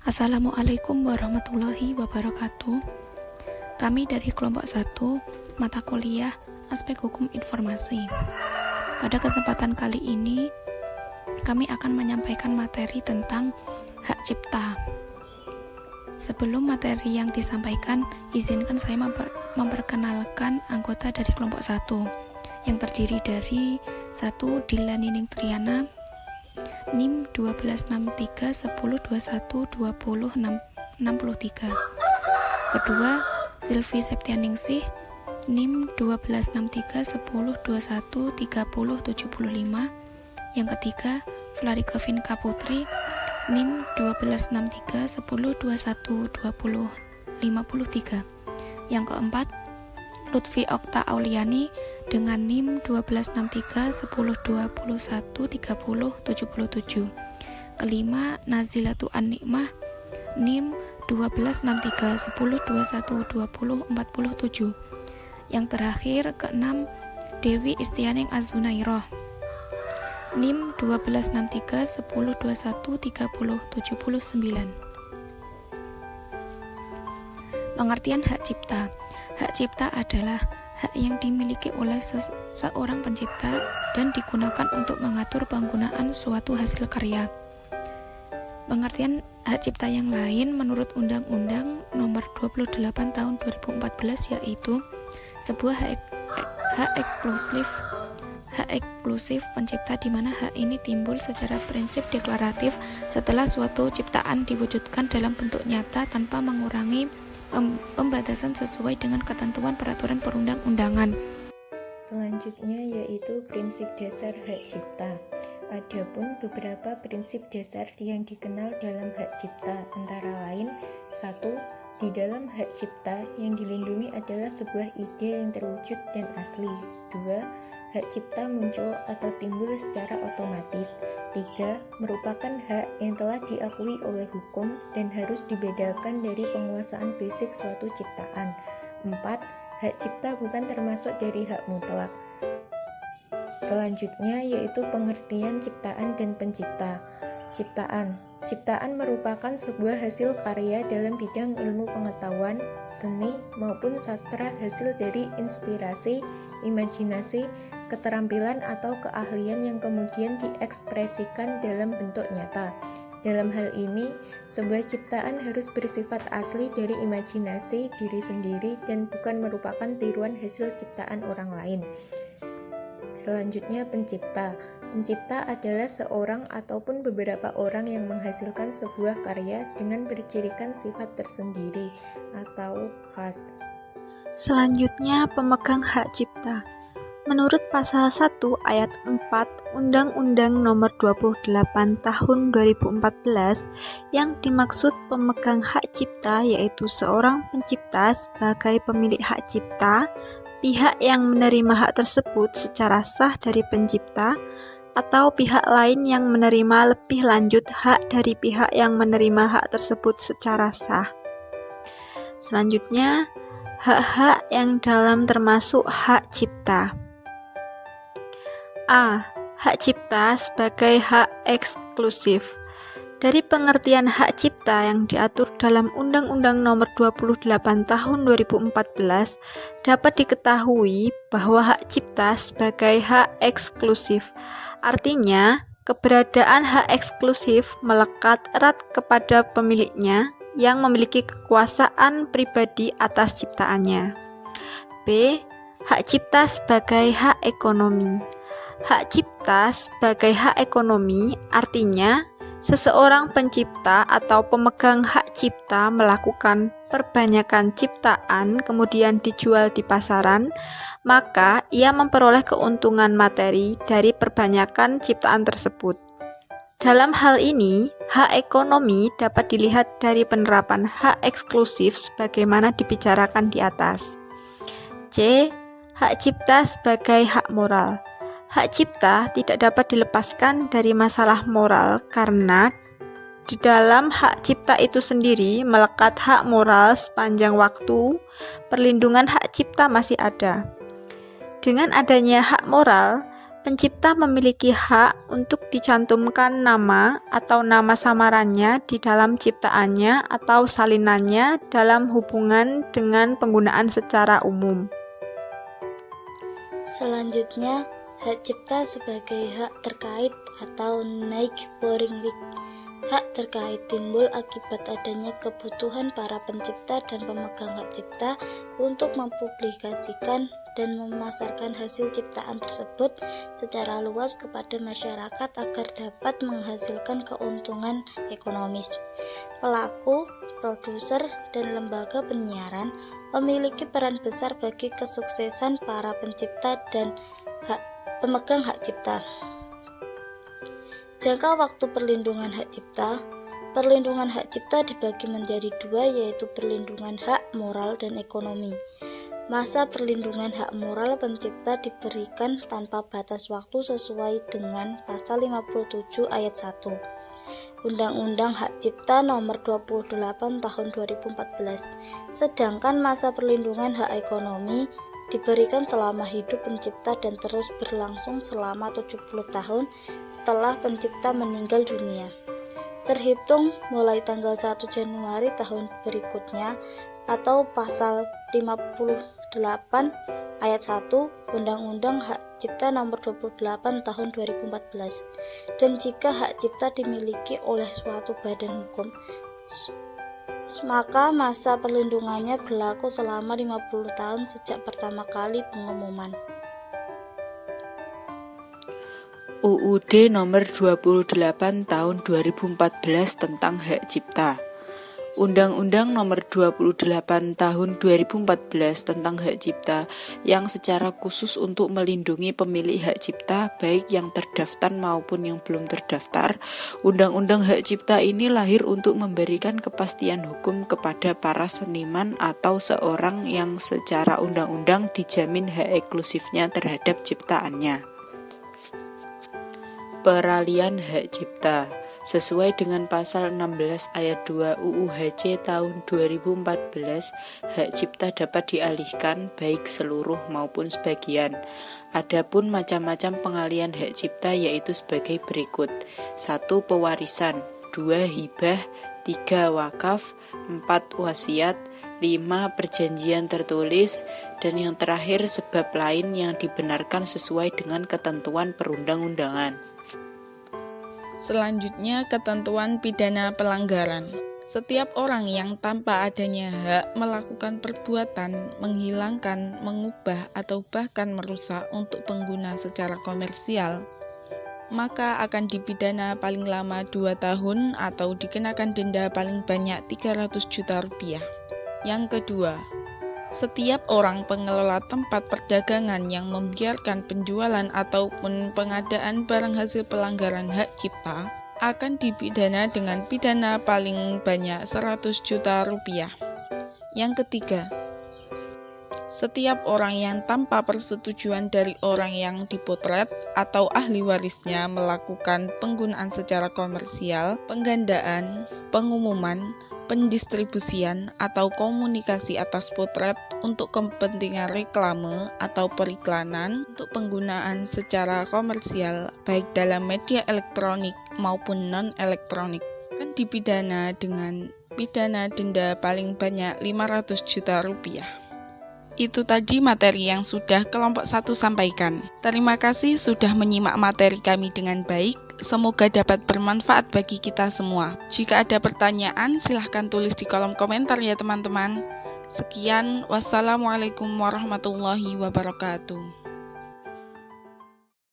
Assalamualaikum warahmatullahi wabarakatuh. Kami dari kelompok 1, mata kuliah Aspek Hukum Informasi. Pada kesempatan kali ini, kami akan menyampaikan materi tentang hak cipta. Sebelum materi yang disampaikan, izinkan saya memperkenalkan anggota dari kelompok 1, yang terdiri dari 1. Dila Nining Triana, NIM 126310212063. Kedua, Silvi Septianingsih, NIM 126310213075. Yang ketiga, Flarika Vinka Putri, NIM 126310212053. Yang keempat, Lutfi Okta Auliani dengan NIM 126310213077. Kelima, Nazilatu An-Nikmah, NIM 126310212047. Yang terakhir, keenam, Dewi Istianing Azunairoh, NIM 126310213079. Pengertian hak cipta. Hak cipta adalah hak yang dimiliki oleh seorang pencipta dan digunakan untuk mengatur penggunaan suatu hasil karya. Pengertian hak cipta yang lain menurut Undang-Undang Nomor 28 Tahun 2014 yaitu sebuah hak eksklusif pencipta, di mana hak ini timbul secara prinsip deklaratif setelah suatu ciptaan diwujudkan dalam bentuk nyata tanpa mengurangi pembatasan sesuai dengan ketentuan peraturan perundang-undangan. Selanjutnya yaitu prinsip dasar hak cipta. Adapun beberapa prinsip dasar yang dikenal dalam hak cipta antara lain: 1. Di dalam hak cipta yang dilindungi adalah sebuah ide yang terwujud dan asli. 2. Hak cipta muncul atau timbul secara otomatis. 3. Merupakan hak yang telah diakui oleh hukum dan harus dibedakan dari penguasaan fisik suatu ciptaan. 4. Hak cipta bukan termasuk dari hak mutlak. Selanjutnya yaitu pengertian ciptaan dan pencipta. Ciptaan merupakan sebuah hasil karya dalam bidang ilmu pengetahuan, seni, maupun sastra hasil dari inspirasi, imajinasi, keterampilan atau keahlian yang kemudian diekspresikan dalam bentuk nyata. Dalam hal ini, sebuah ciptaan harus bersifat asli dari imajinasi diri sendiri dan bukan merupakan tiruan hasil ciptaan orang lain. Selanjutnya, pencipta. Pencipta adalah seorang ataupun beberapa orang yang menghasilkan sebuah karya dengan bercirikan sifat tersendiri atau khas. Selanjutnya, pemegang hak cipta. Menurut pasal 1 ayat 4 Undang-Undang Nomor 28 Tahun 2014, yang dimaksud pemegang hak cipta yaitu seorang pencipta sebagai pemilik hak cipta, pihak yang menerima hak tersebut secara sah dari pencipta, atau pihak lain yang menerima lebih lanjut hak dari pihak yang menerima hak tersebut secara sah. Selanjutnya, hak-hak yang dalam termasuk hak cipta. A. Hak cipta sebagai hak eksklusif. Dari pengertian hak cipta yang diatur dalam Undang-Undang Nomor 28 Tahun 2014, dapat diketahui bahwa hak cipta sebagai hak eksklusif. Artinya, keberadaan hak eksklusif melekat erat kepada pemiliknya yang memiliki kekuasaan pribadi atas ciptaannya. B. Hak cipta sebagai hak ekonomi. Hak cipta sebagai hak ekonomi artinya seseorang pencipta atau pemegang hak cipta melakukan perbanyakan ciptaan kemudian dijual di pasaran, maka ia memperoleh keuntungan materi dari perbanyakan ciptaan tersebut. Dalam hal ini, hak ekonomi dapat dilihat dari penerapan hak eksklusif sebagaimana dibicarakan di atas. C. Hak cipta sebagai hak moral. Hak cipta tidak dapat dilepaskan dari masalah moral karena di dalam hak cipta itu sendiri melekat hak moral sepanjang waktu perlindungan hak cipta masih ada. Dengan adanya hak moral, Pencipta memiliki hak untuk dicantumkan nama atau nama samarannya di dalam ciptaannya atau salinannya dalam hubungan dengan penggunaan secara umum. Selanjutnya, hak cipta sebagai hak terkait atau neighboring right. Hak terkait timbul akibat adanya kebutuhan para pencipta dan pemegang hak cipta untuk mempublikasikan dan memasarkan hasil ciptaan tersebut secara luas kepada masyarakat agar dapat menghasilkan keuntungan ekonomis. Pelaku, produser, dan lembaga penyiaran memiliki peran besar bagi kesuksesan para pencipta dan pemegang hak cipta. Jangka waktu perlindungan hak cipta. Perlindungan hak cipta dibagi menjadi dua, yaitu perlindungan hak moral dan ekonomi. Masa perlindungan hak moral pencipta diberikan tanpa batas waktu sesuai dengan pasal 57 ayat 1 Undang-Undang Hak Cipta Nomor 28 Tahun 2014. Sedangkan masa perlindungan hak ekonomi diberikan selama hidup pencipta dan terus berlangsung selama 70 tahun setelah pencipta meninggal dunia. Terhitung mulai tanggal 1 Januari tahun berikutnya atau pasal 58 ayat 1 Undang-Undang Hak Cipta Nomor 28 Tahun 2014. Dan jika hak cipta dimiliki oleh suatu badan hukum, maka masa perlindungannya berlaku selama 50 tahun sejak pertama kali pengumuman. UUD nomor 28 tahun 2014 tentang hak cipta. Undang-Undang nomor 28 tahun 2014 tentang hak cipta yang secara khusus untuk melindungi pemilik hak cipta baik yang terdaftar maupun yang belum terdaftar. Undang-Undang hak cipta ini lahir untuk memberikan kepastian hukum kepada para seniman atau seorang yang secara undang-undang dijamin hak eksklusifnya terhadap ciptaannya. Peralihan hak cipta. Sesuai dengan pasal 16 ayat 2 UU HC tahun 2014, hak cipta dapat dialihkan baik seluruh maupun sebagian. Adapun macam-macam pengalihan hak cipta yaitu sebagai berikut. 1. Pewarisan, 2. Hibah, 3. Wakaf, 4. Wasiat, 5. Perjanjian tertulis, dan yang terakhir sebab lain yang dibenarkan sesuai dengan ketentuan perundang-undangan. Selanjutnya, ketentuan pidana pelanggaran. Setiap orang yang tanpa adanya hak melakukan perbuatan, menghilangkan, mengubah, atau bahkan merusak untuk pengguna secara komersial, maka akan dipidana paling lama 2 tahun atau dikenakan denda paling banyak 300 juta rupiah. Yang kedua, setiap orang pengelola tempat perdagangan yang membiarkan penjualan ataupun pengadaan barang hasil pelanggaran hak cipta akan dipidana dengan pidana paling banyak 100 juta rupiah. Yang ketiga, setiap orang yang tanpa persetujuan dari orang yang dipotret atau ahli warisnya melakukan penggunaan secara komersial, penggandaan, pengumuman, pendistribusian, atau komunikasi atas potret untuk kepentingan reklame atau periklanan untuk penggunaan secara komersial baik dalam media elektronik maupun non-elektronik akan dipidana dengan pidana denda paling banyak 500 juta rupiah. Itu tadi materi yang sudah kelompok 1 sampaikan. Terima kasih sudah menyimak materi kami dengan baik. Semoga dapat bermanfaat bagi kita semua. Jika ada pertanyaan, silahkan tulis di kolom komentar ya teman-teman. Sekian, wassalamualaikum warahmatullahi wabarakatuh.